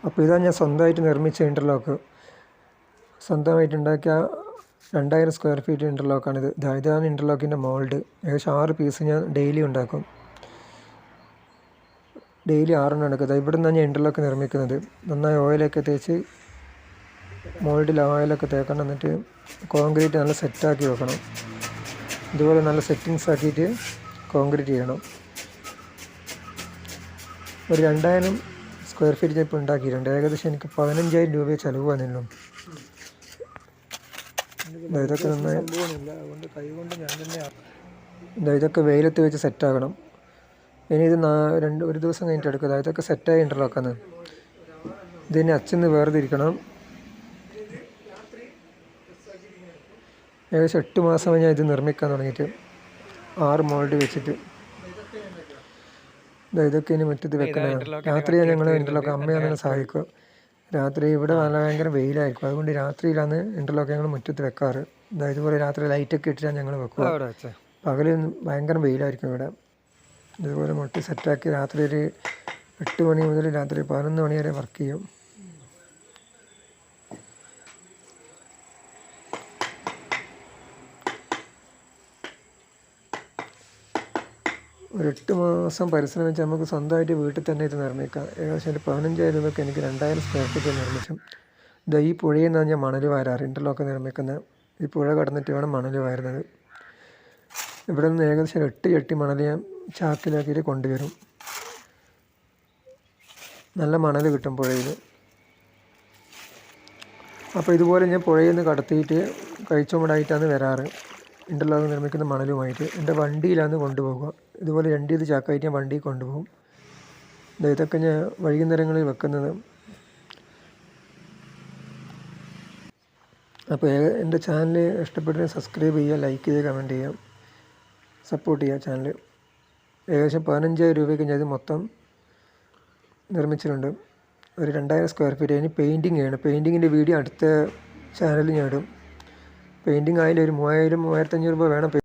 അപ്പോൾ ഇതാണ് ഞാൻ സ്വന്തമായിട്ട് നിർമ്മിച്ച ഇൻ്റർലോക്ക്. സ്വന്തമായിട്ട് ഉണ്ടാക്കിയ 2000 സ്ക്വയർ ഫീറ്റ് ഇൻ്റർലോക്കാണിത്. ഇതാണ് ഇൻ്റർലോക്കിൻ്റെ മോൾഡ്. ഏകദേശം 6 പീസ് ഞാൻ ഡെയിലി ഉണ്ടാക്കും. ഡെയിലി 6 എടുക്കുന്നത്. ഇവിടെ നിന്നാണ് ഞാൻ ഇൻ്റർലോക്ക് നിർമ്മിക്കുന്നത്. നന്നായി ഓയിലൊക്കെ തേച്ച് മോൾഡിൽ ഓയിലൊക്കെ തേക്കണം. എന്നിട്ട് കോൺക്രീറ്റ് നല്ല സെറ്റാക്കി വെക്കണം. ഇതുപോലെ നല്ല സെറ്റിങ്സ് ആക്കിയിട്ട് കോൺക്രീറ്റ് ചെയ്യണം. ഒരു 2000 സ്ക്വയർ ഫീറ്റ് ഞാൻ ഇപ്പോൾ ഉണ്ടാക്കിയിട്ടുണ്ട്. ഏകദേശം എനിക്ക് 15,000 രൂപയെ ചിലവ് വന്നിട്ടുള്ളൂ. ഇതൊക്കെ നന്നായി ഇതൊക്കെ വെയിലത്ത് വെച്ച് സെറ്റാക്കണം. ഇനി ഇത് ഒരു ദിവസം കഴിഞ്ഞിട്ട് എടുക്കുക. ഇതൊക്കെ സെറ്റായി ഇൻ്റർലോക്കാണ്. ഇതിനെ അച്ഛന്ന് വേർതിരിക്കണം. ഏകദേശം 8 മാസമായി ഞാൻ ഇത് നിർമ്മിക്കാൻ തുടങ്ങിയിട്ട്. 6 മോൾഡ് വെച്ചിട്ട് ഇതൊക്കെ ഇനി മുറ്റത്ത് വെക്കണം. രാത്രി ഞങ്ങൾ ഇൻ്റർലോക്ക് അമ്മയാണ് സഹായിക്കുക. രാത്രി ഇവിടെ നല്ല ഭയങ്കര വെയിലായിരിക്കും. അതുകൊണ്ട് രാത്രിയിലാണ് ഇൻ്റർലോക്ക് ഞങ്ങൾ മുറ്റത്ത് വെക്കാറ്. ഇതുപോലെ രാത്രി ലൈറ്റൊക്കെ ഇട്ടിട്ടാണ് ഞങ്ങൾ വെക്കുക. പകൽ ഭയങ്കര വെയിലായിരിക്കും ഇവിടെ. ഇതുപോലെ മുട്ടി സെറ്റാക്കി രാത്രി ഒരു 8 മണി മുതൽ രാത്രി 11 മണി വരെ വർക്ക് ചെയ്യും. ഒരു 8 മാസം പരിശ്രമിച്ച് നമുക്ക് സ്വന്തമായിട്ട് വീട്ടിൽ തന്നെ ഇത് നിർമ്മിക്കാം. ഏകദേശം ഒരു 15,000 രൂപയ്ക്ക് എനിക്ക് 2000 സ്ക്വയർ ഫീറ്റ് നിർമ്മിച്ചു. ഈ പുഴയിൽ നിന്നാണ് ഞാൻ മണൽ വാരാറ്. ഇൻ്റർലോക്ക് നിർമ്മിക്കുന്നത് ഈ പുഴ കടന്നിട്ട് വേണം മണൽ വാരുന്നത്. ഇവിടെ നിന്ന് ഏകദേശം 8 ചട്ടി മണൽ ഞാൻ ചാക്കിലാക്കിയിട്ട് കൊണ്ടുവരും. നല്ല മണൽ കിട്ടും പുഴയിൽ. അപ്പോൾ ഇതുപോലെ ഞാൻ പുഴയിൽ നിന്ന് കടത്തിയിട്ട് കഴിച്ചുമടായിട്ടാണ് വരാറ്. ഇൻ്റർലോക്ക് നിർമ്മിക്കുന്ന മണലുമായിട്ട് എൻ്റെ വണ്ടിയിലാണ് കൊണ്ടുപോകുക. ഇതുപോലെ 2 ചാക്കായിട്ട് ഞാൻ വണ്ടിയിൽ കൊണ്ടുപോകും. ഇതൊക്കെ ഞാൻ വൈകുന്നേരങ്ങളിൽ വെക്കുന്നത്. അപ്പോൾ എൻ്റെ ചാനൽ ഇഷ്ടപ്പെട്ട് സബ്സ്ക്രൈബ് ചെയ്യുക, ലൈക്ക് ചെയ്യുക, കമൻറ്റ് ചെയ്യുക, സപ്പോർട്ട് ചെയ്യുക ചാനൽ. ഏകദേശം 15,000 രൂപയ്ക്ക് ഞാൻ ഇത് മൊത്തം നിർമ്മിച്ചിട്ടുണ്ട്. ഒരു 2000 സ്ക്വയർ ഫീറ്റ്. ഇനി പെയിൻറ്റിങ് ചെയ്യണം. പെയിൻറ്റിങ്ങിൻ്റെ വീഡിയോ അടുത്ത ചാനലിൽ ഞാൻ ഇടും. പെയിൻറ്റിങ് ആയാലും ഒരു 3,000-3,500 രൂപ വേണം.